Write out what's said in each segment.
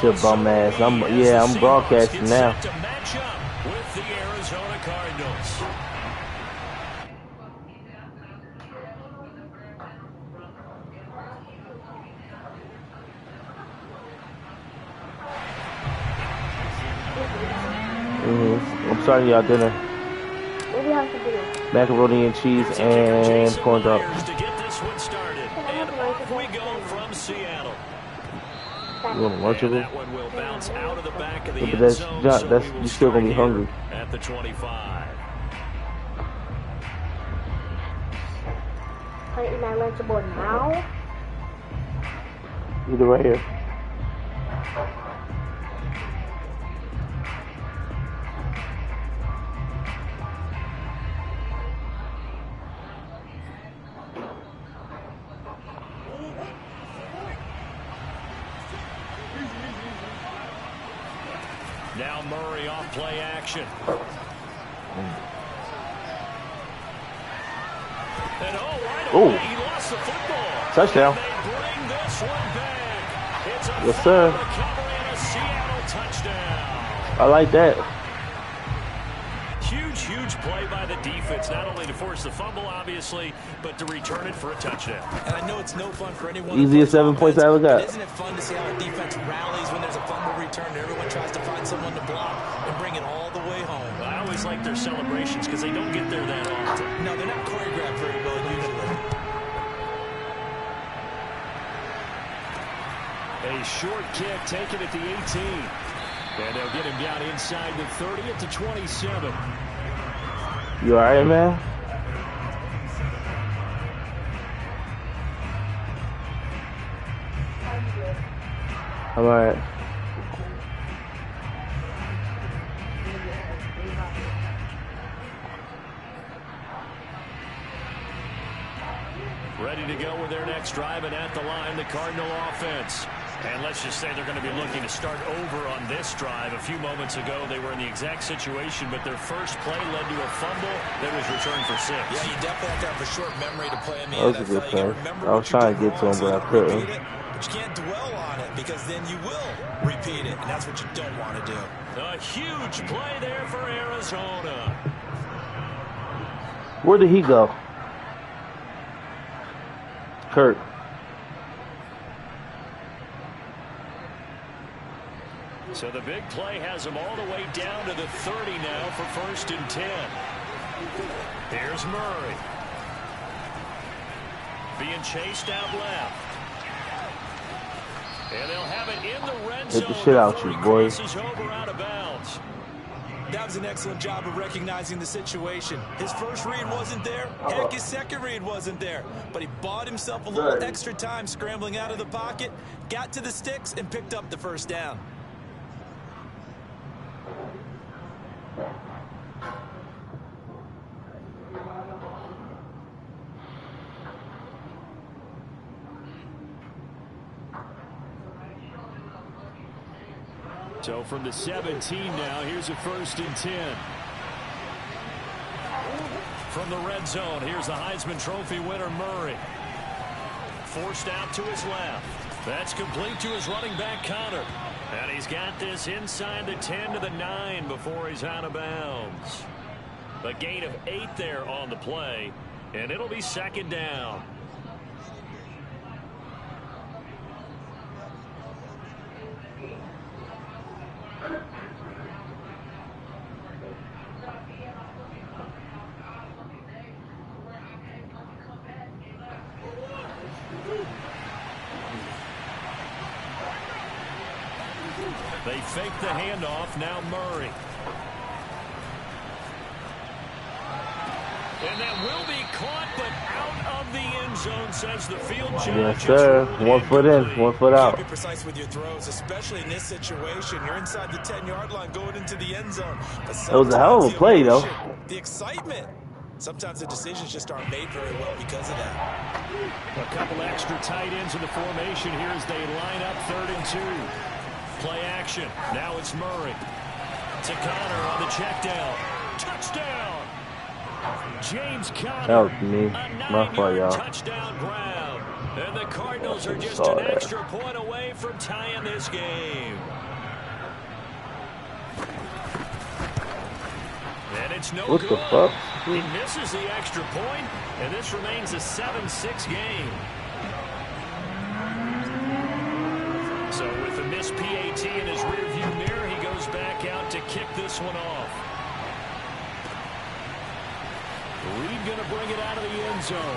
your bum ass. I'm broadcasting now. To match up with the Arizona Cardinals. I'm starting y'all dinner. What do you have to do? Macaroni and cheese and corn dog. To get this one started. And off we go from Seattle. You want a Lunchable? That one will bounce out of the back of the But end zone. you're still gonna be hungry. At the 25. Can I eat my Lunchable now? Eat it right here. Now Murray off play action. And right away, he lost the football. Touchdown. They bring this one back. It's a Yes, sir. recovery and a Seattle touchdown. I like that. Huge play by the defense, not only to force the fumble, obviously, but to return it for a touchdown. And I know it's no fun for anyone. Easiest 7 points I ever got. Isn't it fun to see how a defense rallies when there's a fumble return and everyone tries to find someone to block and bring it all the way home? I always like their celebrations because they don't get there that often. No, they're not choreographed very well usually. A short kick taken at the 18. And they'll get him down inside the 30 at the 27. You alright, man? I'm alright. Ready to go with their next drive, and at the line, the Cardinal offense. And let's just say they're going to be looking to start over on this drive. A few moments ago, they were in the exact situation, but their first play led to a fumble that was returned for 6. Yeah, you definitely have to have a short memory to play in the That was a good play. I was trying to get to him, but I couldn't. But you can't dwell on it because then you will repeat it, and that's what you don't want to do. A huge play there for Arizona. Where did he go? Kurt. So the big play has him all the way down to the 30 now for 1st and 10. Here's Murray. Being chased out left. And they'll have it in the red zone. Hit the shit out you, boy. Over out of bounds. That was an excellent job of recognizing the situation. His first read wasn't there. Heck, his second read wasn't there. But he bought himself a little extra time scrambling out of the pocket, got to the sticks, and picked up the first down. So from the 17 now, here's a 1st and 10. From the red zone, here's the Heisman Trophy winner, Murray. Forced out to his left. That's complete to his running back, Connor. And he's got this inside the 10 to the 9 before he's out of bounds. A gain of 8 there on the play, and it'll be 2nd down. They fake the handoff, now Murray. And that will be caught, but out of the end zone, says the field judge. Yes, sir. 1 foot in, 1 foot out. Be precise with your throws, especially in this situation. You're inside the 10-yard line going into the end zone. That was a hell of a play, though. The excitement. Sometimes the decisions just aren't made very well because of that. A couple extra tight ends in the formation here as they line up 3rd and 2. Play action. Now it's Murray. To Connor on the check down. Touchdown! James Conner. That was me. My fault, y'all. Touchdown grab. And the Cardinals are just an extra point away from tying this game. It's no What good. the fuck? He misses the extra point, and this remains a 7-6 game. So with the missed PAT in his rearview mirror, he goes back out to kick this one off. Reed going to bring it out of the end zone.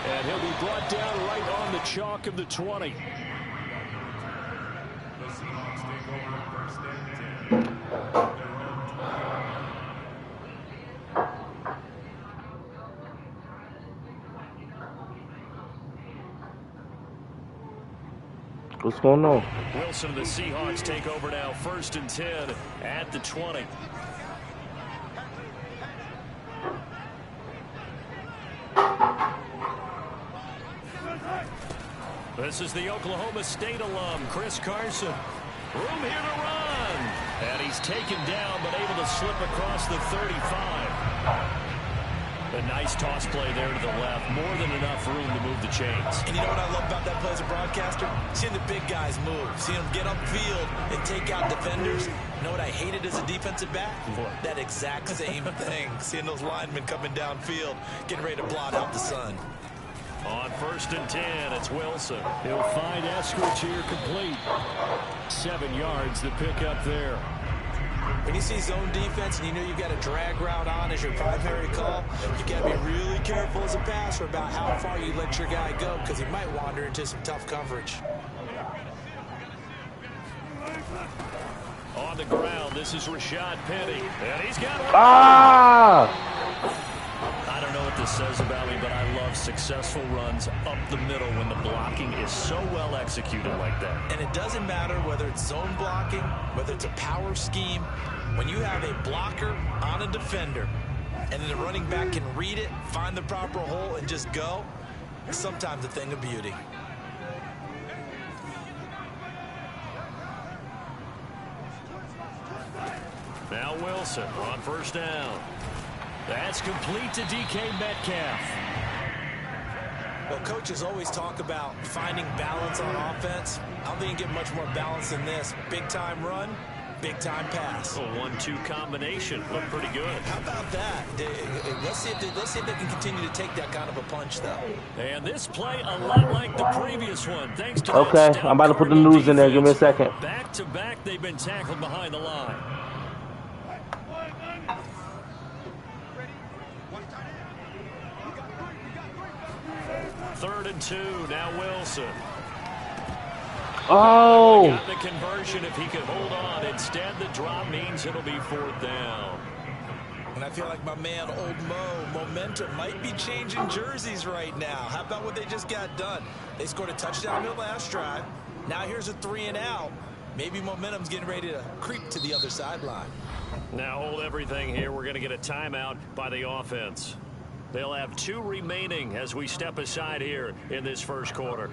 And he'll be brought down right on the chalk of the 20. What's going on? Wilson of the Seahawks take over now, 1st and 10 at the 20. This is the Oklahoma State alum, Chris Carson. Room here to run. And he's taken down, but able to slip across the 35. A nice toss play there to the left. More than enough room to move the chains. And you know what I love about that play as a broadcaster? Seeing the big guys move. Seeing them get upfield and take out defenders. You know what I hated as a defensive back? That exact same thing. Seeing those linemen coming downfield, getting ready to blot out the sun. On 1st and 10, it's Wilson. He'll find Eskridge here complete. 7 yards to pick up there. When you see zone defense and you know you've got a drag route on as your primary call, you got to be really careful as a passer about how far you let your guy go because he might wander into some tough coverage. On the ground, this is Rashad Penny. And he's got it. I don't know what this says about me, but I love successful runs up the middle when the blocking is so well executed like that. And it doesn't matter whether it's zone blocking, whether it's a power scheme. When you have a blocker on a defender and then the running back can read it, find the proper hole, and just go, it's sometimes a thing of beauty. Now Wilson on 1st down. That's complete to DK Metcalf. Well, coaches always talk about finding balance on offense. I don't think you get much more balance than this. Big-time run, big-time pass. A 1-2 combination. Looked pretty good. How about that? Let's see if they can continue to take that kind of a punch, though. And this play a lot like the previous one. Thanks to Okay, I'm about to put the news in there. Give me a second. Back-to-back, they've been tackled behind the line. Third and 2, now Wilson. Oh! Got the conversion if he could hold on. Instead, the drop means it'll be 4th down. And I feel like my man, Old Mo, momentum might be changing jerseys right now. How about what they just got done? They scored a touchdown in the last drive. Now here's a 3 and out. Maybe momentum's getting ready to creep to the other sideline. Now hold everything here. We're going to get a timeout by the offense. They'll have 2 remaining as we step aside here in this first quarter.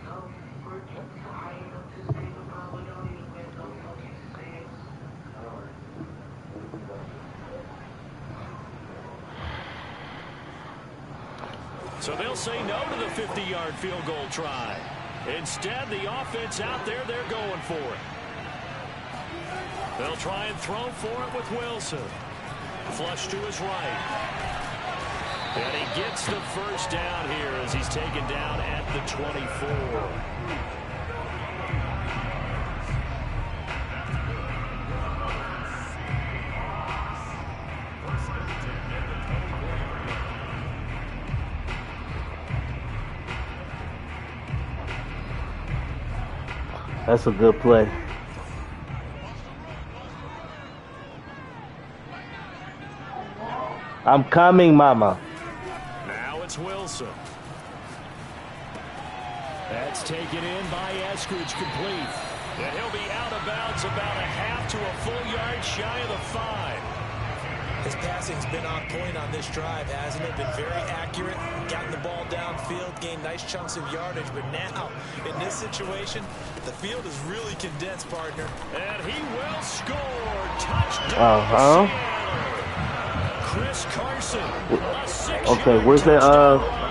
So they'll say no to the 50-yard field goal try. Instead, the offense out there, they're going for it. They'll try and throw for it with Wilson. Flush to his right. And he gets the 1st down here as he's taken down at the 24. That's a good play. I'm coming, mama. Now it's Wilson. That's taken in by Eskridge, complete. And he'll be out of bounds about a half to a full yard shy of the 5. His passing's been on point on this drive, hasn't it? Been very accurate, gotten the ball downfield, gained nice chunks of yardage. But now, in this situation, the field is really condensed, partner. And he will score. Touchdown. Chris Carson. Okay, where's the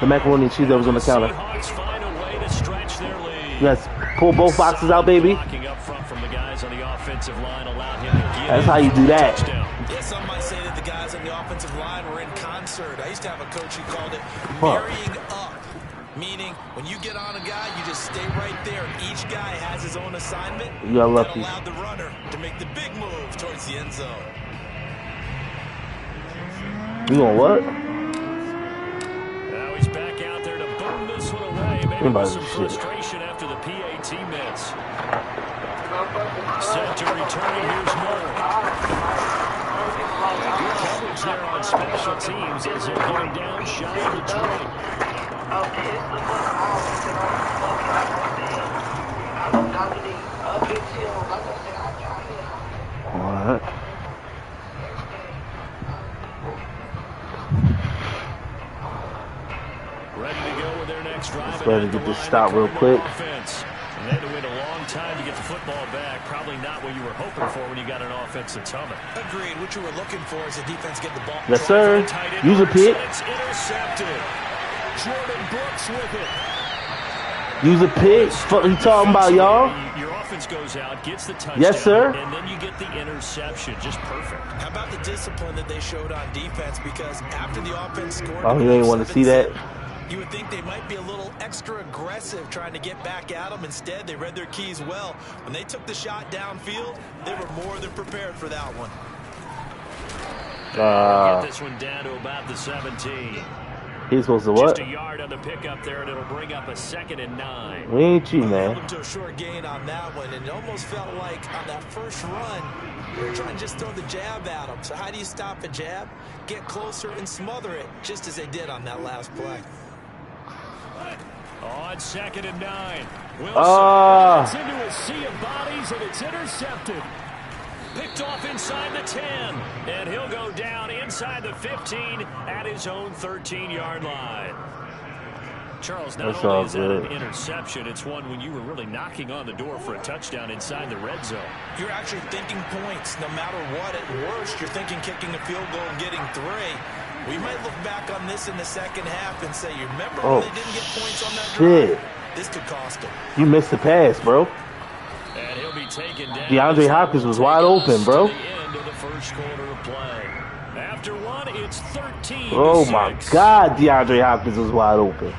macaroni and cheese that was on the counter? Seahawks find a way to stretch their lead. Yes, pull both boxes out, baby. Blocking up front from the guys on the offensive line allowed him to get That's how you do that. Yes, some might say that the guys on the offensive line were in concert. I used to have a coach who called it marrying up. Meaning, when you get on a guy, you just stay right there. Each guy has his own assignment. You got lucky. That allowed the runner to make the big move towards the end zone. You going what? Now he's back out there to boom this one away. Maybe with some frustration after the PAT miss. Set to returning. Here's Moore. Good coverage there on special teams as they're going down shy of Detroit. Alright. Ready to go with their next drive. Ready to get this stop real quick. And they had to wait a long time to get the football back. Probably not what you were hoping for when you got an offense that's humming. Agreed. What you were looking for is a defense get the ball. Yes, sir. Use a pick. It's intercepted. Jordan Brooks with it. Use a pick. What are you talking about, y'all? Your offense goes out, gets the touchdown. Yes, sir. And then you get the interception. Just perfect. How about the discipline that they showed on defense? Because after the offense scored, Oh, you ain't want to see that. you would think they might be a little extra aggressive trying to get back at them. Instead, they read their keys well. When they took the shot downfield, they were more than prepared for that one. Get this one down to about the 17. He's supposed to what? Just a yard on the pickup there, and it'll bring up a 2nd and 9. We ain't cheating, Held man. him to a short gain on that one, and it almost felt like on that first run, you were trying to just throw the jab at him. So how do you stop a jab? Get closer and smother it, just as they did on that last play. On 2nd and 9. Wilson Ah. gets into a sea of bodies, and it's intercepted. Picked off inside the 10, and he'll go down inside the 15 at his own 13-yard line. Charles, not only is that an interception, it's one when you were really knocking on the door for a touchdown inside the red zone. You're actually thinking points no matter what. At worst, you're thinking kicking a field goal and getting 3. We might look back on this in the second half and say, you remember when they didn't get points on that drive? This could cost them. You missed the pass, bro. And he'll be taken down. DeAndre Hopkins was wide open, bro. The end of the first quarter of play. After one, it's 13. Oh my God, DeAndre Hopkins was wide open.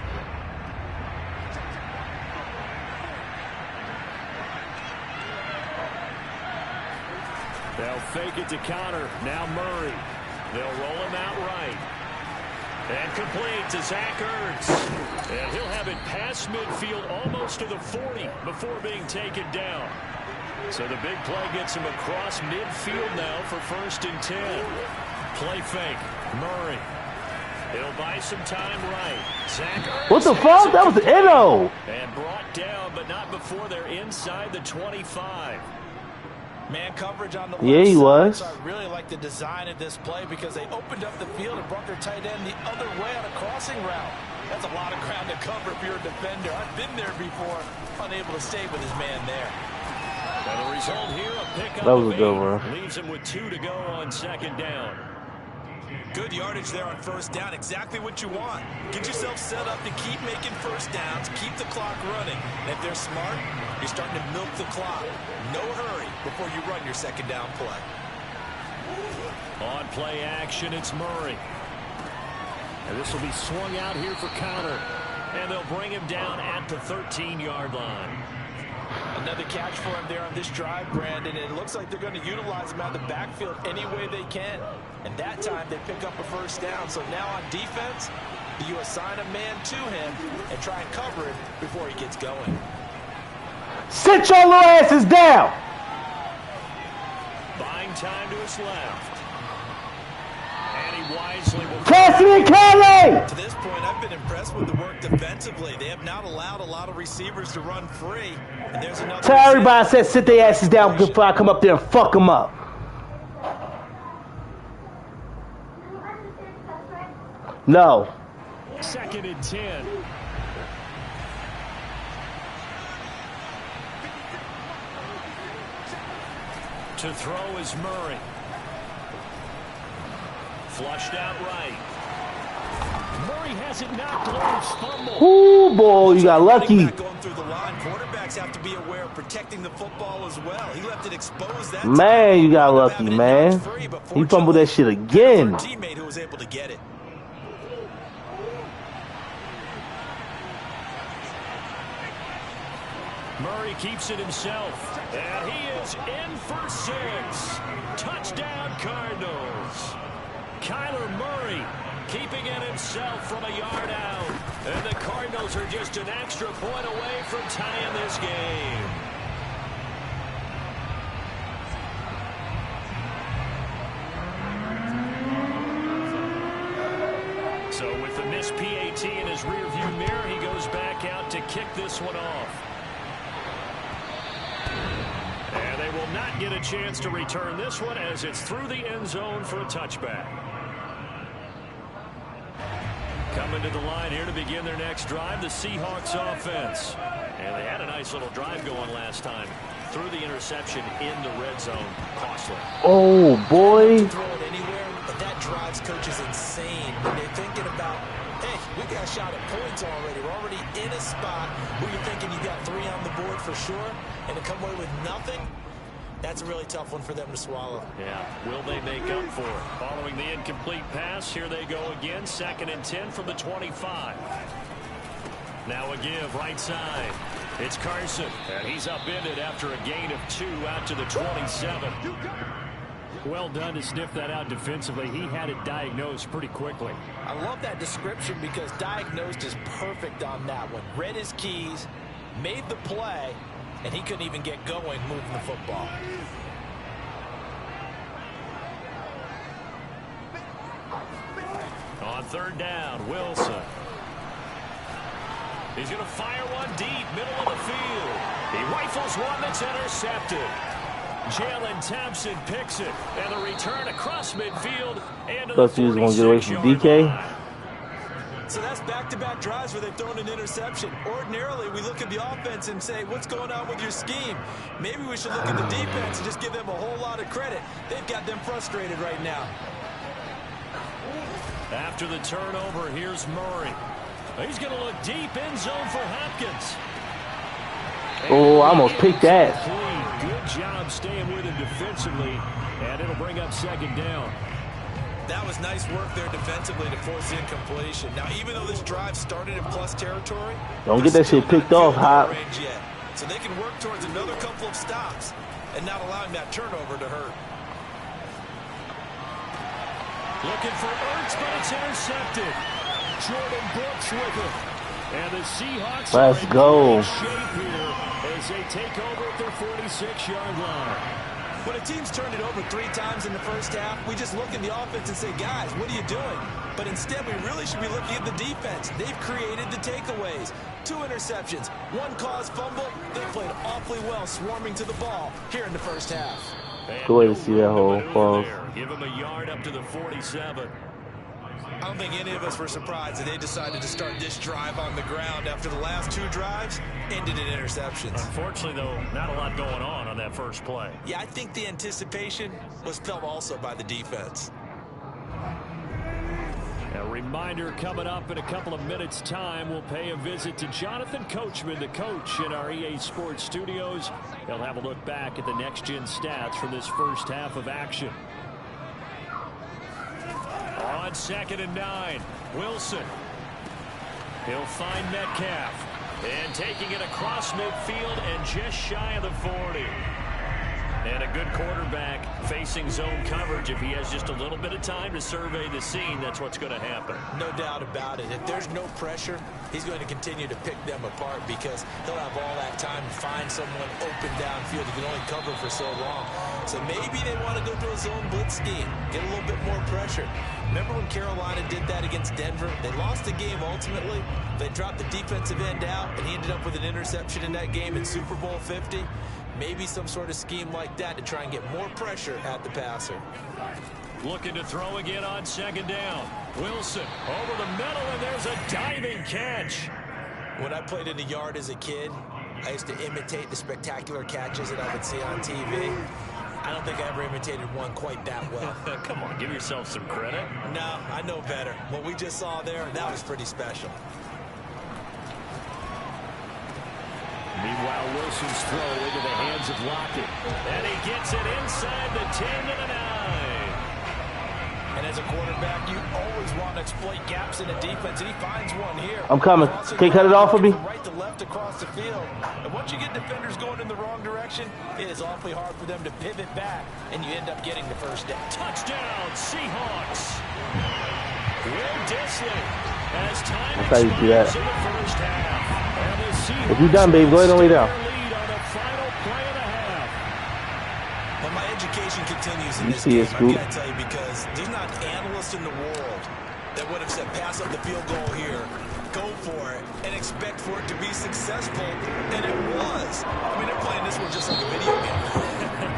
They'll fake it to counter. Now Murray. They'll roll him out right. And complete to Zach Ertz. And he'll have it past midfield almost to the 40 before being taken down. So the big play gets him across midfield now for 1st and 10. Play fake. Murray. He'll buy some time right. Zach Ertz. What the fuck? That was the Eno. And brought down, but not before they're inside the 25. Man coverage on the Yeah, he was. So I really like the design of this play because they opened up the field and brought their tight end the other way on a crossing route. That's a lot of ground to cover if you're a defender. I've been there before, unable to stay with his man there. Well, the result here, a pickup. That was a good one. Leaves him with 2 to go on 2nd down. Good yardage there on 1st down. Exactly what you want. Get yourself set up to keep making 1st downs, keep the clock running. And if they're smart, you're starting to milk the clock. No hurry before you run your 2nd down play. On play action, it's Murray. And this will be swung out here for counter. And they'll bring him down at the 13-yard line. Another catch for him there on this drive, Brandon. It looks like they're going to utilize him out of the backfield any way they can. And that time they pick up a 1st down. So now on defense, you assign a man to him and try and cover it before he gets going. Sit your little asses down. Buying time to his left. And he wisely will... Cassie and Kelly! To this point, I've been impressed with the work defensively. They have not allowed a lot of receivers to run free. And there's another... Tell everybody I said sit their asses down before I come up there and fuck them up. No. 2nd and 10. To throw is Murray. Flushed out right. Murray has it knocked loose. Fumble. Ooh, boy, you got lucky. Going through the line, quarterbacks have to be aware of protecting the football as well. He left it exposed that Man, time. you got lucky, man. He fumbled that shit again. Teammate who was able to get it. Murray keeps it himself, and he is in for 6. Touchdown, Cardinals. Kyler Murray keeping it himself from a yard out. And the Cardinals are just an extra point away from tying this game. So with the missed PAT in his rearview mirror, he goes back out to kick this one off. And they will not get a chance to return this one as it's through the end zone for a touchback. Coming to the line here to begin their next drive, the Seahawks offense. And they had a nice little drive going last time. Through the interception in the red zone. Costly. Oh, boy. Throw it anywhere, but that drives coaches insane when they're thinking about, hey, we got a shot at points already. We're already in a spot where you're thinking you got 3 on the board for sure, and to come away with nothing, that's a really tough one for them to swallow. Yeah, will they make up for it? Following the incomplete pass, here they go again. 2nd and 10 from the 25. Now a give right side. It's Carson, and he's upended after a gain of 2 out to the 27. Well done to sniff that out defensively. He had it diagnosed pretty quickly. I love that description because diagnosed is perfect on that one. Read his keys, made the play, and he couldn't even get going moving the football. On 3rd down, Wilson. He's going to fire one deep, middle of the field. He rifles one that's intercepted. Jalen Thompson picks it, and the return across midfield. And Thought he was going to get away from DK. So that's back-to-back drives where they've thrown an interception. Ordinarily, we look at the offense and say, what's going on with your scheme? Maybe we should look at the defense and just give them a whole lot of credit. They've got them frustrated right now. After the turnover, here's Murray. He's going to look deep in zone for Hopkins. Oh, I almost picked that. Good job staying with him defensively, and it'll bring up 2nd down. That was nice work there defensively to force the incompletion. Now, even though this drive started in plus territory, don't get that shit picked off, Hop. So they can work towards another couple of stops and not allowing that turnover to hurt. Looking for Ertz, but it's intercepted. Jordan Brooks with it. And the Seahawks Let's go. Shape here as they take over at their 46-yard line. When a team's turned it over 3 times in the first half, we just look at the offense and say, guys, what are you doing? But instead, we really should be looking at the defense. They've created the takeaways. 2 interceptions, 1 caused fumble. They played awfully well swarming to the ball here in the first half. Good way to see that whole pause. Give him a yard up to the 47. I don't think any of us were surprised that they decided to start this drive on the ground after the last 2 drives ended in interceptions. Unfortunately, though, not a lot going on that first play. Yeah, I think the anticipation was felt also by the defense. A reminder coming up in a couple of minutes' time, we'll pay a visit to Jonathan Coachman, the coach in our EA Sports studios. He'll have a look back at the next-gen stats from this first half of action. On 2nd and 9, Wilson. He'll find Metcalf. And taking it across midfield and just shy of the 40. And a good quarterback facing zone coverage. If he has just a little bit of time to survey the scene, that's what's going to happen. No doubt about it. If there's no pressure, he's going to continue to pick them apart because he'll have all that time to find someone open downfield. He can only cover for so long. So maybe they want to go to a zone blitz scheme, get a little bit more pressure. Remember when Carolina did that against Denver? They lost the game ultimately. They dropped the defensive end out, and he ended up with an interception in that game in Super Bowl 50. Maybe some sort of scheme like that to try and get more pressure at the passer. Looking to throw again on 2nd down. Wilson over the middle, and there's a diving catch. When I played in the yard as a kid, I used to imitate the spectacular catches that I would see on TV. I don't think I ever imitated one quite that well. Come on, give yourself some credit. No, I know better. What we just saw there, that was pretty special. Meanwhile, Wilson's throw into the hands of Lockett. And he gets it inside the 10 to the 9. And as a quarterback, you always want to exploit gaps in the defense, and he finds one here. I'm coming. Can you cut it off for me? Right to left across the field. And once you get defenders going in the wrong direction, it is awfully hard for them to pivot back, and you end up getting the first down. Touchdown, Seahawks. Will Disley has time That's how you do that. in the first half. And the Seahawks If you're done, babe, go ahead and lay down. lead on the final play of the half. Well, my education continues in You this see game, it, Scoop. I've got to tell you, because there's not an analyst in the world that would have said pass up the field goal here, go for it, and expect for it to be successful, and it was. I mean, they're playing this one just like a video game.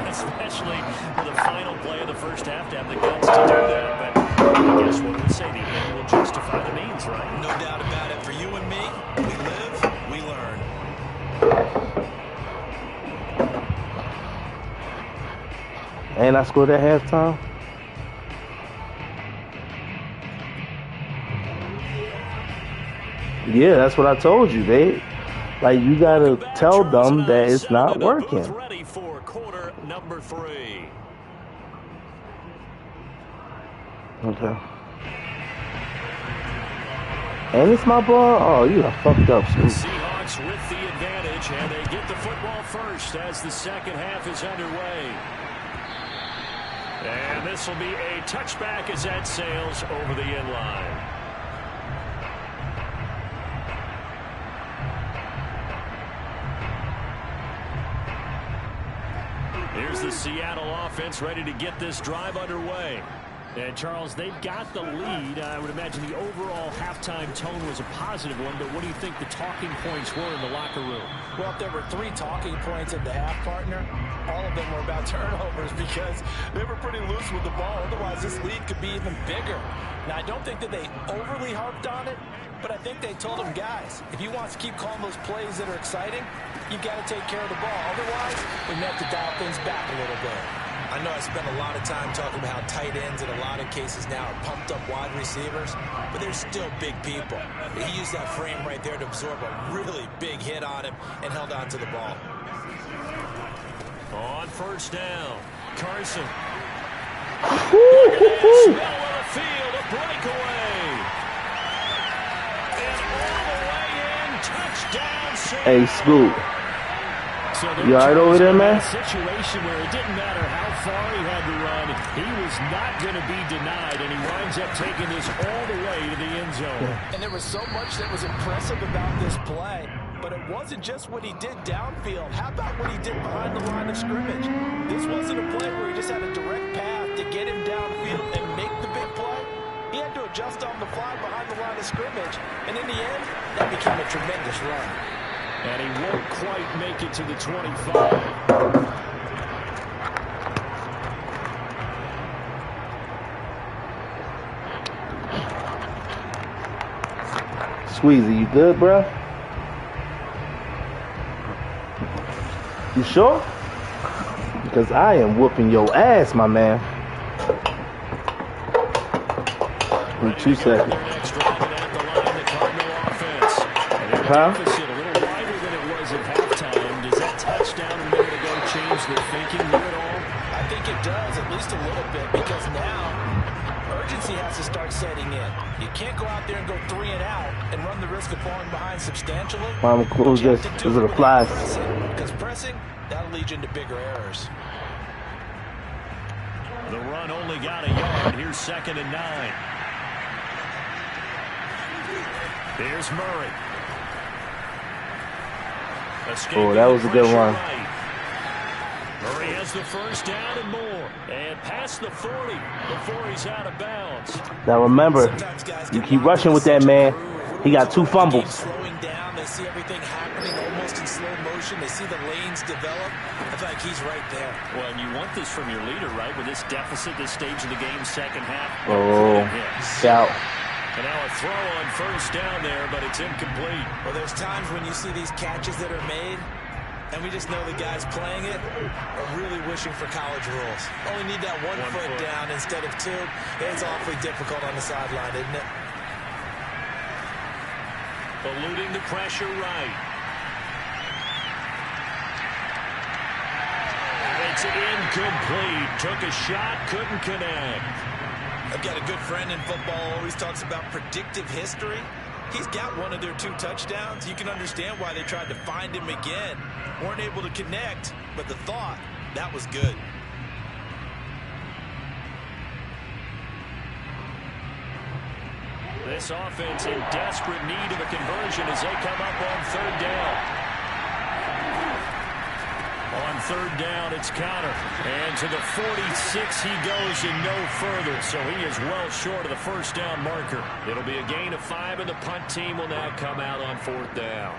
Especially for the final play of the first half to have the guts to do that. But I guess what would say the end will justify the means, right? No doubt about it. For you and me, we live, we learn. And I scored at halftime. Yeah, that's what I told you, babe. Like, you gotta tell them that it's not working. Ready for quarter number 3. Okay. And it's my ball? Oh, you are fucked up, Scoop. Seahawks with the advantage, and they get the football first as the second half is underway. And this will be a touchback as that sails over the end line. Here's the Seattle offense ready to get this drive underway. And, Charles, they've got the lead. I would imagine the overall halftime tone was a positive one, but what do you think the talking points were in the locker room? Well, if there were 3 talking points at the half, partner, all of them were about turnovers because they were pretty loose with the ball. Otherwise, this lead could be even bigger. Now, I don't think that they overly harped on it, but I think they told them, guys, if you want to keep calling those plays that are exciting, you've got to take care of the ball. Otherwise, we have to dial things back a little bit. I know I spent a lot of time talking about how tight ends in a lot of cases now are pumped up wide receivers, but they're still big people. He used that frame right there to absorb a really big hit on him and held on to the ball. On first down, Carson. Woo, woo, woo. Middle of the field, a breakaway. And all the way in, touchdown. Hey, Scoop. So You all right over there, man? Situation where it didn't matter how far he had to run, he was not going to be denied, and he winds up taking this all the way to the end zone. And there was so much that was impressive about this play, but it wasn't just what he did downfield. How about what he did behind the line of scrimmage? This wasn't a play where he just had a direct path to get him downfield and make the big play. He had to adjust on the fly behind the line of scrimmage, and in the end, that became a tremendous run. And he won't quite make it to the 25. Squeezy, you good, bro? You sure? Because I am whooping your ass, my man. In 2 seconds. Huh? I think it does, at least a little bit, because now urgency has to start setting in. You can't go out there and go 3 and out and run the risk of falling behind substantially. I'm close this. Is it a fly? Because pressing, that'll lead you into bigger errors. The run only got a yard. Here's 2nd and 9. Here's Murray. Oh, that was a good run. Murray has the first down and more. And past the 40 before he's out of bounds. Now remember, you keep rushing with that man. He got 2 fumbles. Slowing down, they see everything happening almost in slow motion. They see the lanes develop. I feel like he's right there. Well, and you want this from your leader, right? With this deficit, this stage of the game, second half. Oh, shout. And now a throw on first down there, but it's incomplete. Well, there's times when you see these catches that are made, And we just know the guys playing it are really wishing for college rules. Only need that one foot down instead of two. It's awfully difficult on the sideline, isn't it? Eluding the pressure right. And it's incomplete. Took a shot, couldn't connect. I've got a good friend in football, always talks about predictive history. He's got one of their 2 touchdowns. You can understand why they tried to find him again. Weren't able to connect, but the thought, that was good. This offense in desperate need of a conversion as they come up on 3rd down. On 3rd down, it's Connor. And to the 46 he goes and no further. So he is well short of the 1st down marker. It'll be a gain of 5, and the punt team will now come out on 4th down.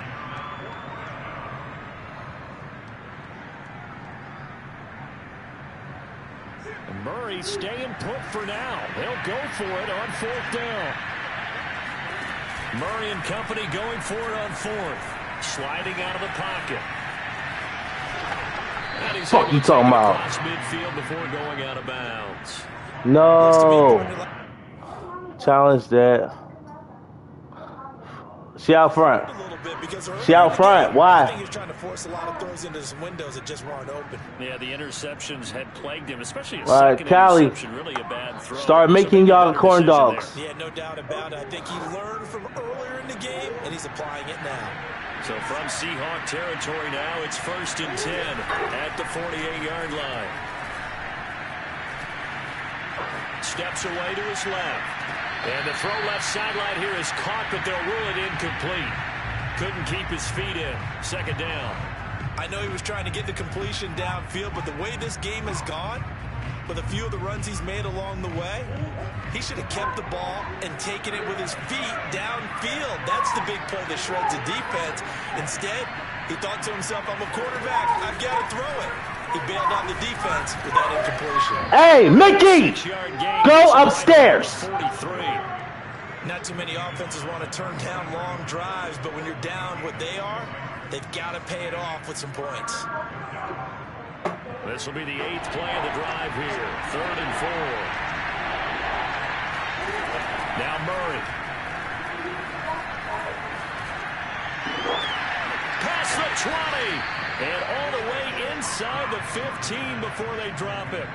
And Murray staying put for now. They'll go for it on 4th down. Murray and company going for it on 4th. Sliding out of the pocket. Fuck you talking about? Midfield before going out of bounds. No. Challenge that. She out front. She out front. Why? I think he's trying to force a lot of throws into some windows that just weren't open. Yeah, the interceptions had plagued him, especially a right, second Callie, interception. Really a bad throw. start making y'all corn dogs. Yeah, no doubt about it. I think he learned from earlier in the game, and he's applying it now. So from Seahawk territory now, it's 1st and 10 at the 48-yard line. Steps away to his left. And the throw left sideline here is caught, but they'll rule it incomplete. Couldn't keep his feet in. 2nd down. I know he was trying to get the completion downfield, but the way this game has gone, with a few of the runs he's made along the way, he should have kept the ball and taken it with his feet downfield. That's the big play that shreds the defense. Instead, he thought to himself, I'm a quarterback. I've got to throw it. He bailed on the defense with that incompletion. Hey, Mickey! Go upstairs! 43. Not too many offenses want to turn down long drives, but when you're down what they are, they've got to pay it off with some points. This will be the 8th play of the drive here. 3rd and 4. Now Murray. Past the 20. And all the way inside the 15 before they drop it.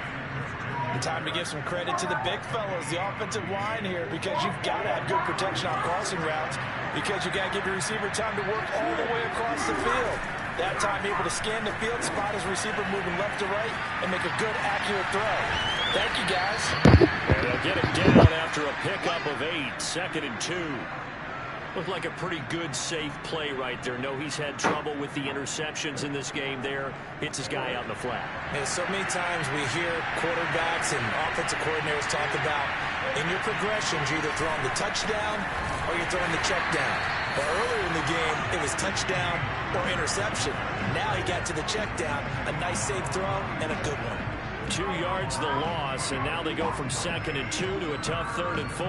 Time to give some credit to the big fellows, the offensive line here, because you've got to have good protection on crossing routes, because you got to give your receiver time to work all the way across the field. That time able to scan the field, spot his receiver moving left to right, and make a good, accurate throw. Thank you, guys. And they'll get it down after a pickup of 8. 2nd and 2. Looked like a pretty good, safe play right there. No, he's had trouble with the interceptions in this game there. Hits his guy out in the flat. And so many times we hear quarterbacks and offensive coordinators talk about, in your progressions, you're either throwing the touchdown or you're throwing the check down. But earlier in the game, it was touchdown or interception. Now he got to the check down. A nice, safe throw and a good one. 2 yards the loss, and now they go from 2nd and 2 to a tough 3rd and 4.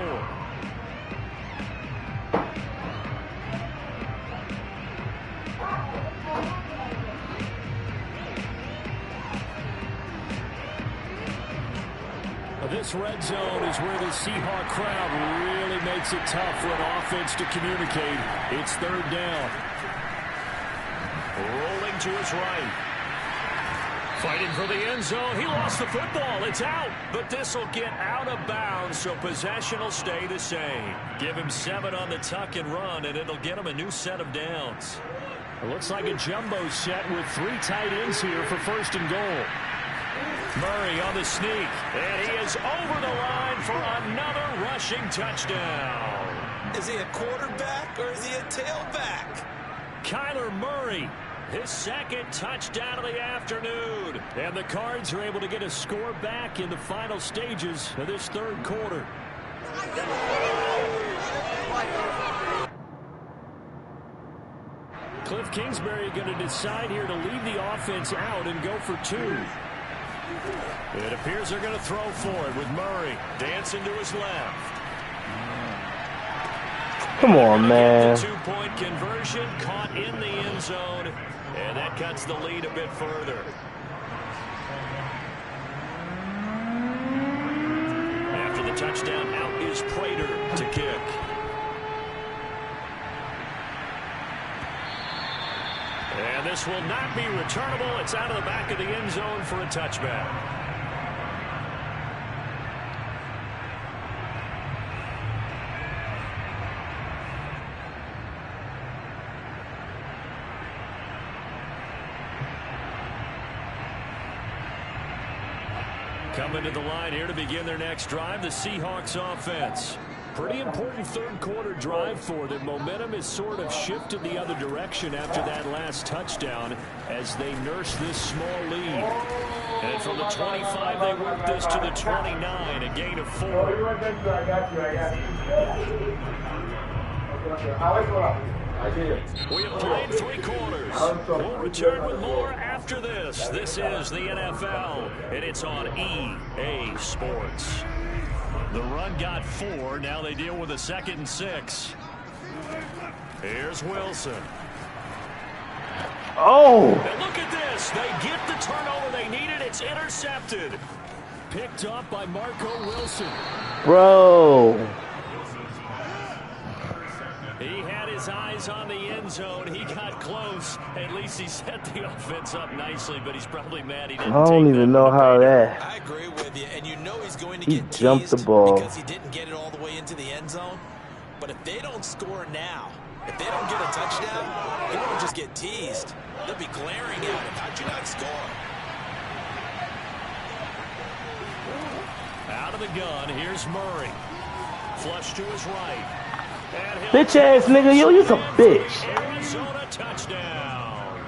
This red zone is where the Seahawk crowd really makes it tough for an offense to communicate. It's 3rd down. Rolling to his right. Fighting for the end zone. He lost the football. It's out. But this will get out of bounds, so possession will stay the same. Give him 7 on the tuck and run, and it'll get him a new set of downs. It looks like a jumbo set with 3 tight ends here for 1st and goal. Murray on the sneak, and he is over the line for another rushing touchdown. Is he a quarterback or is he a tailback? Kyler Murray, his 2nd touchdown of the afternoon. And the Cards are able to get a score back in the final stages of this 3rd quarter. Cliff Kingsbury going to decide here to leave the offense out and go for 2. It appears they're going to throw for it with Murray dancing to his left. Come on, man. 2-point conversion caught in the end zone. And that cuts the lead a bit further. After the touchdown, out is Prater to kick. And this will not be returnable. It's out of the back of the end zone for a touchback. Coming to the line here to begin their next drive, the Seahawks offense. Pretty important third quarter drive for them. Momentum has sort of shifted the other direction after that last touchdown as they nurse this small lead. And from the 25, they work this to the 29, a gain of 4. We have played 3 quarters. We'll return with more after this. This is the NFL, and it's on EA Sports. The run got 4. Now they deal with a 2nd and 6. Here's Wilson. Oh! And look at this. They get the turnover they needed. It's intercepted. Picked up by Marco Wilson. Bro. He had his eyes on the end zone. He got close. At least he set the offense up nicely, but he's probably mad he didn't. I don't even know how that. I agree with you, and you know he's going to He get jumped the teased ball because he didn't get it all the way into the end zone. But if they don't score now, if they don't get a touchdown, they won't just get teased. They'll be glaring at him. How'd you not score? Out of the gun, here's Murray. Flush to his right. Bitch ass nigga, yo, you's a bitch. Arizona touchdown.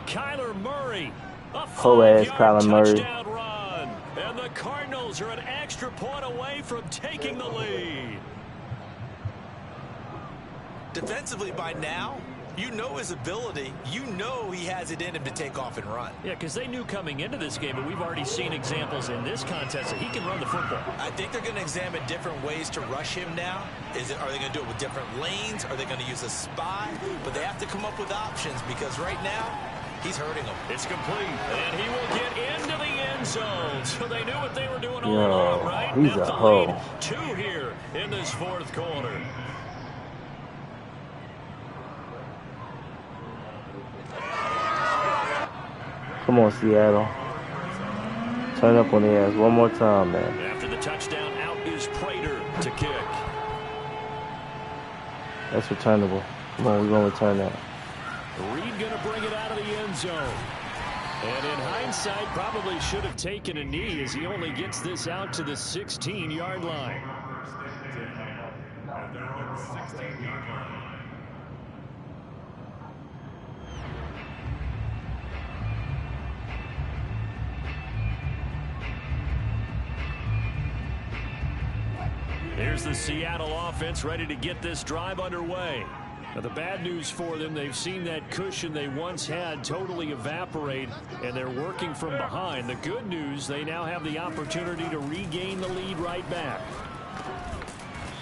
Kyler Murray. Whole ass Kyler Murray. Touchdown run. And the Cardinals are an extra point away from taking the lead. Defensively by now, you know his ability. You know he has it in him to take off and run. Yeah, because they knew coming into this game, but we've already seen examples in this contest that he can run the football. I think they're going to examine different ways to rush him now. Are they going to do it with different lanes? Are they going to use a spy? But they have to come up with options because right now, he's hurting them. It's complete, and he will get into the end zone. So they knew what they were doing all along, right? He's a hoe. 2 here in this 4th quarter. Come on, Seattle. Turn up on the ass one more time, man. After the touchdown, out is Prater to kick. That's returnable. Come on, we're going to return that. Reed going to bring it out of the end zone. And in hindsight, probably should have taken a knee as he only gets this out to the 16-yard line. Here's the Seattle offense ready to get this drive underway. Now, the bad news for them, they've seen that cushion they once had totally evaporate, and they're working from behind. The good news, they now have the opportunity to regain the lead right back.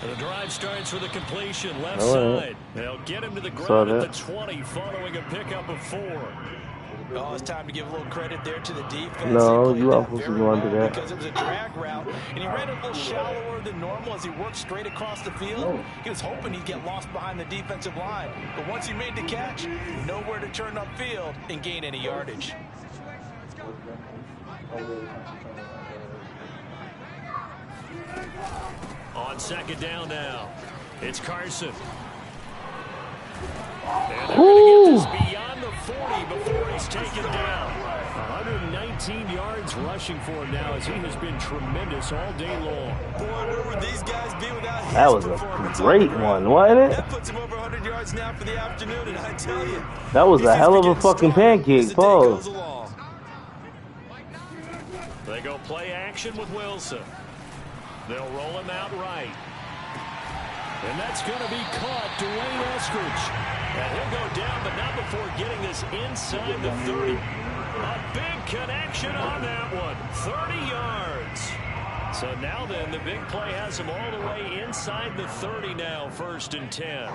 And the drive starts with a completion left side. They'll get him to the ground at the 20 following a pickup of 4. Oh, it's time to give a little credit there to the defense. No, you aren't supposed to go under that. Because it was a drag route, and he ran a little shallower than normal as he worked straight across the field. He was hoping he'd get lost behind the defensive line. But once he made the catch, nowhere to turn upfield and gain any yardage. On 2nd down now, it's Carson. And they're going to get this beyond the 40 before he's taken down. 119 yards rushing for him now as he has been tremendous all day long. Boy, where would these guys be without his That was a great one, wasn't it? That puts him over 100 yards now for the afternoon, and I tell you, that was a hell of a fucking pancake, pause. They go play action with Wilson. They'll roll him out right. And that's going to be caught, Dwayne Eskridge. And he'll go down, but not before getting this inside the 30. A big connection on that one. 30 yards. So now then, the big play has him all the way inside the 30 now, 1st and 10.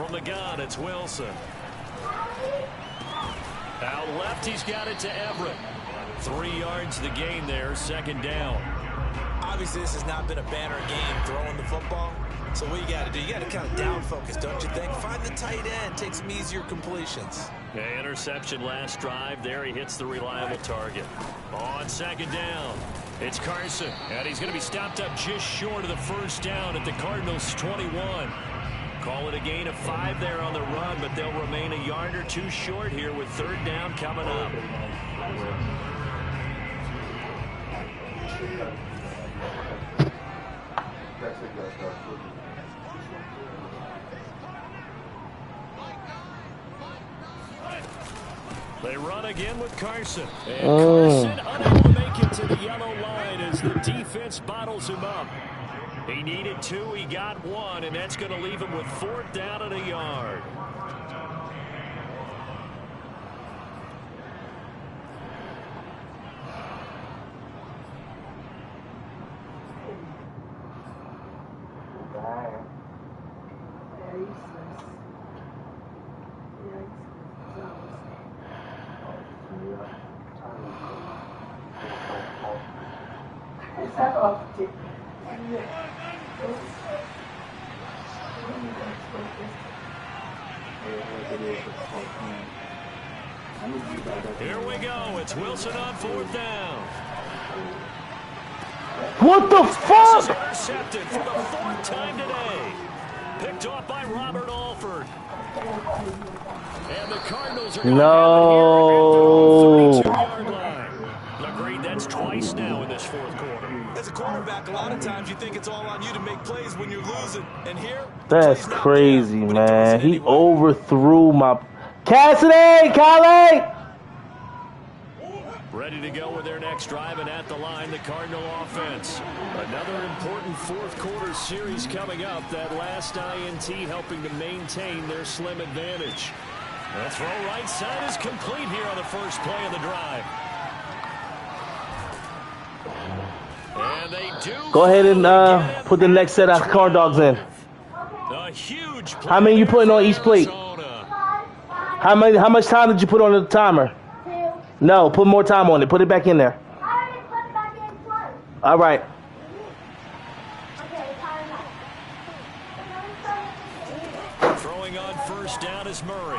From the gun, it's Wilson. Out left, he's got it to Everett. 3 yards the gain there, second down. Obviously, this has not been a banner game throwing the football. So what you got to do, you got to kind of down focus, don't you think? Find the tight end, take some easier completions. Okay, interception last drive. There he hits the reliable target. On second down, it's Carson. And he's going to be stopped up just short of the first down at the Cardinals' 21. Call it a gain of 5 there on the run, but they'll remain a yard or 2 short here with third down coming up. They run again with Carson. And Carson unable to make it to the yellow line as the defense bottles him up. He needed 2, he got 1, and that's going to leave him with 4th down and a yard. Here we go. It's Wilson on 4th down. What the fuck? This is intercepted for the 4th time today. Picked off by Robert Alford. And the Cardinals are going to have it here at their own 32-yard line. Agreed, that's twice now in this 4th quarter. As a quarterback, a lot of times you think it's all on you to make plays when you're losing. And here, That's crazy, man. He overthrew my... Cassidy! Calais! Ready to go with their next drive, and at the line, the Cardinal offense. Another important 4th quarter series coming up. That last INT helping to maintain their slim advantage. The throw right side is complete here on the first play of the drive. And they do. Go ahead and put the next set of corn dogs in. A huge play. How many you putting on each plate? How much time did you put on the timer? 2. No, put more time on it. Put it back in there. I already put it back in twice. All right. Okay, time out. Throwing on first down is Murray.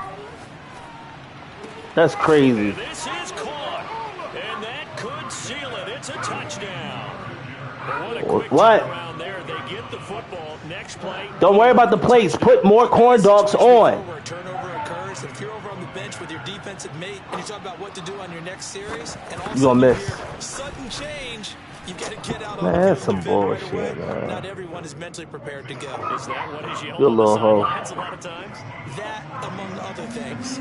That's crazy. This is caught, and that could seal it. It's a touchdown. But what a quick turnaround there. They get the football. Next play. Don't worry about the plates. Put more corn dogs on. A turnover occurs, and if you're over on the bench with your defensive mate, and you talk about what to do on your next series, and also You gonna miss. Sudden change. You got to get out Man, on the that's field some and defend right bullshit, away. man. Not everyone is mentally prepared to go. Is that what is yelled Good on the little hoe. sidelines a lot of times? That, among other things.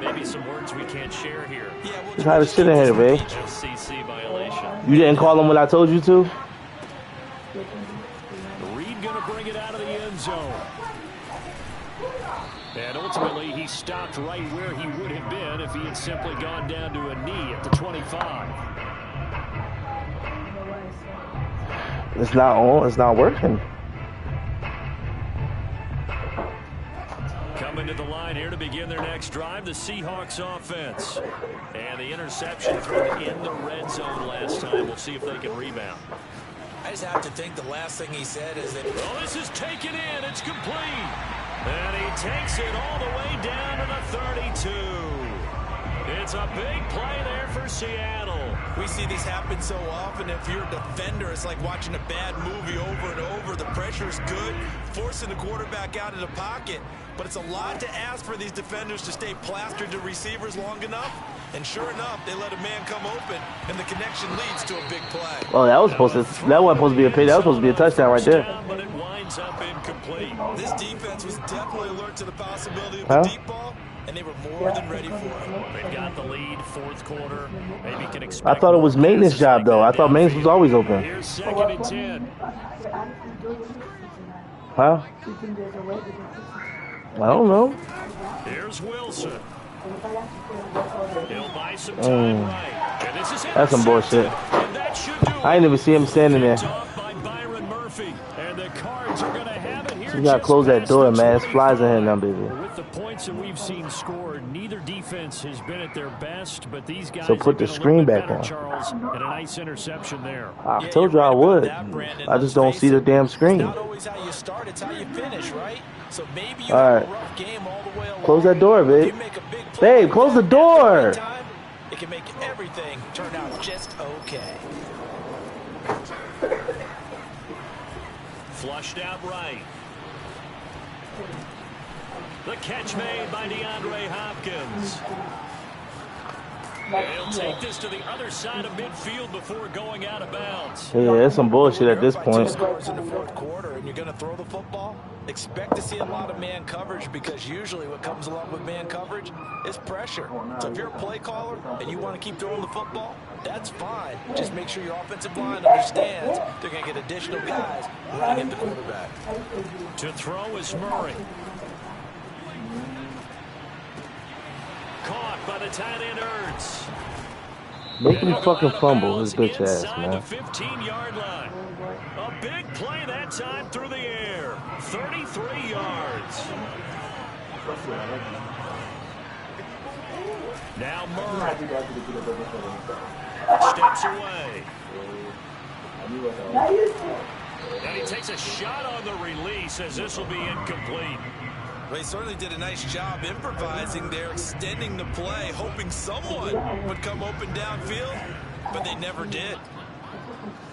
Maybe some words we can't share here. Yeah, we'll Just had a shit in here, babe. FCC violation. You didn't call him when I told you to? Reed going to bring it out of the end zone. And ultimately, he stopped right where he would have been if he had simply gone down to a knee at the 25. It's not on. It's not working. Coming to the line here to begin their next drive, the Seahawks offense. And the interception thrown in the red zone last time. We'll see if they can rebound. I just have to think the last thing he said is that... Well, this is taken in. It's complete. And he takes it all the way down to the 32. It's a big play there for Seattle. We see this happen so often. If you're a defender, it's like watching a bad movie over and over. The pressure is good, forcing the quarterback out of the pocket. But it's a lot to ask for these defenders to stay plastered to receivers long enough. And sure enough, they let a man come open, and the connection leads to a big play. Oh, that wasn't supposed to be a pick. That was supposed to be a touchdown right there. But it winds up incomplete. This defense was definitely alert to the possibility of a deep ball, and they were more than ready for it. They've got the lead, fourth quarter. Maybe can expect. I thought it was maintenance job though. I thought maintenance was always open. Here's 2nd and 10. Huh? I don't know. Here's Wilson. He'll buy some time right. And this is That's some bullshit. and that should do I didn't even see him standing there. Off by Byron Murphy. And the Cards are going to have it here You gotta close that door, man. It's flies in here now, baby. With the points that we've seen scored, neither defense has been at their best, but these guys So put the screen back on. Charles, and a nice interception there. I told you I would. I just don't see the damn screen. Not always how you start, it's how you finish, right? So maybe you All have right. a rough game all the way along. Close that door, babe. You make a big play Babe, close the door. at the right time, it can make everything turn out just okay. Flushed out right. The catch made by DeAndre Hopkins. And he'll take this to the other side of midfield before going out of bounds. Yeah, that's some bullshit at this point. Scores in the fourth quarter, and you're going to throw the football. Expect to see a lot of man coverage because usually what comes along with man coverage is pressure. So if you're a play caller and you want to keep throwing the football, that's fine. Just make sure your offensive line understands they're going to get additional guys running at the quarterback. To throw is Murray. Caught by the tight end Ertz. Make him fucking fumble his bitch ass, man. The 15-yard line. A big play that time through the air. 33 yards. Now Murray steps away. And he takes a shot on the release as this will be incomplete. Well, he certainly did a nice job improvising there, extending the play, hoping someone would come open downfield, but they never did.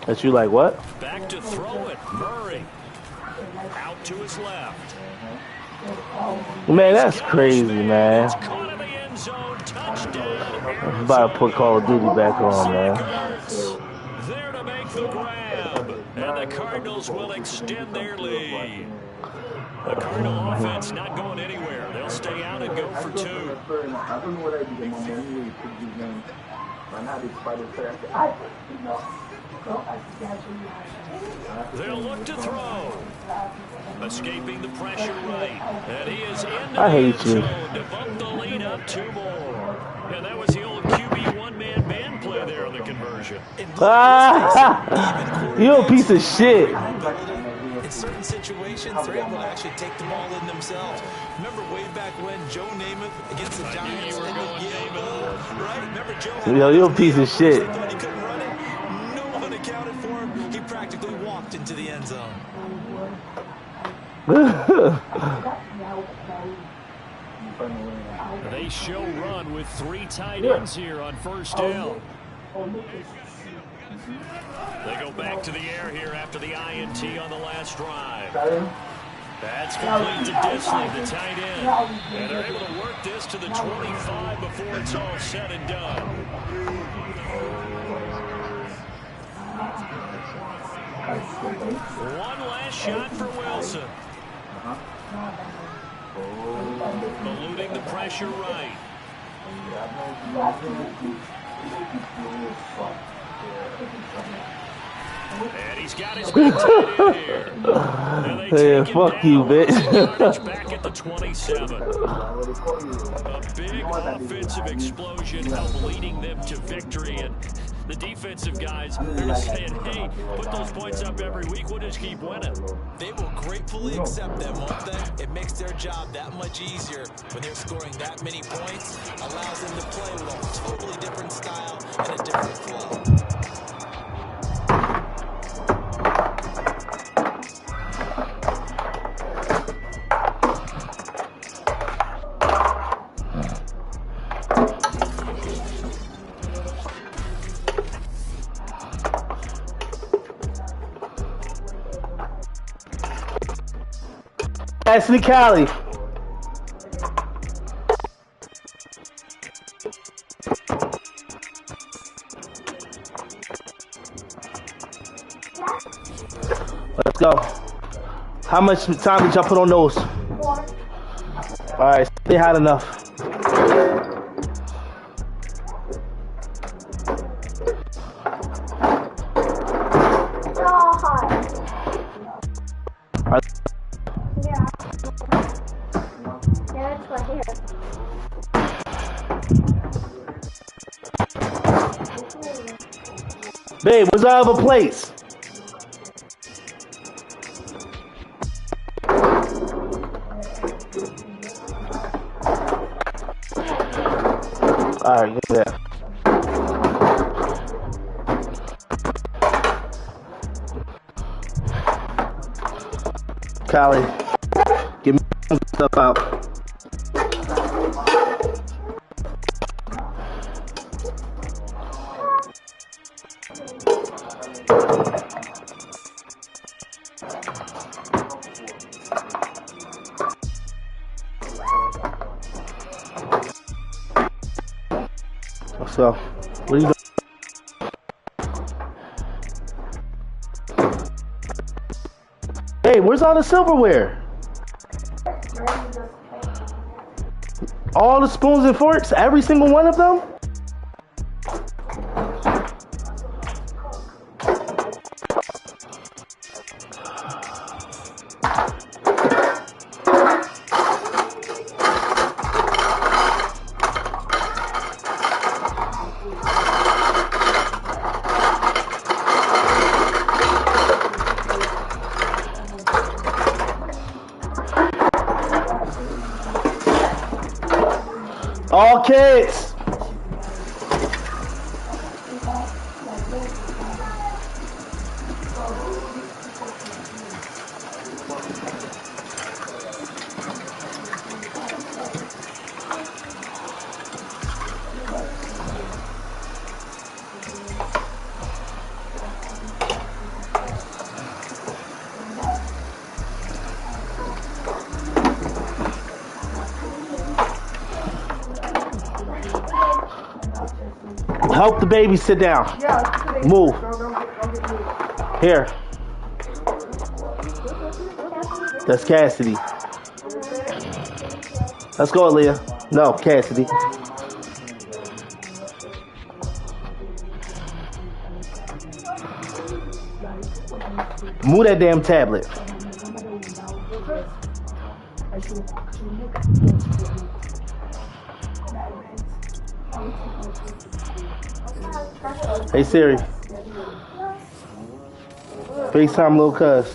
That's you like what? Back to throw it. Murray. Out to his left. Man, that's crazy, man. It's caught in the end zone. Touchdown. I'm about to put Call of Duty back on, man. There to make the grab. And the Cardinals will extend their lead. The Cardinal offense not going anywhere. They'll stay out and go for two. They'll look to throw. Escaping the pressure right. And he is in the end zone to bump the lead up two more. And that was the old QB one-man play there on the conversion. You a piece of shit. In certain situations, they're able to actually take the ball in themselves. Remember way back when Joe Namath against the Giants? Right? Remember Joe? Yo, you a piece of shit. He thought he couldn't run it. No one accounted for him. He practically walked into the end zone. They show run with three tight ends here on first down. They go back to the air here after the INT on the last drive. That's complete to Disley, the tight end. And they're able to work this to the 25 before it's all said and done. One last shot for Wilson. Eluding the pressure right. And he's got his big tight end here. Yeah, fuck you, bitch. Back at the 27. A big offensive explosion helped leading them to victory. And the defensive guys are saying, hey, put those points up every week. We'll just keep winning. They will gratefully accept them, won't they? It makes their job that much easier when they're scoring that many points. Allows them to play with a totally different style and a different flow. Ashley Cali. Let's go. How much time did y'all put on those? Alright, they had enough. Babe, where's our other place? Alright, give me that. Callie, give me some stuff out. So, what are you doing? Hey, where's all the silverware? All the spoons and forks? Every single one of them? All kids. Help the baby sit down. Move. Here. That's Cassidy. Let's go, Aaliyah. No, Cassidy. Move that damn tablet. Hey Siri. FaceTime little cuz.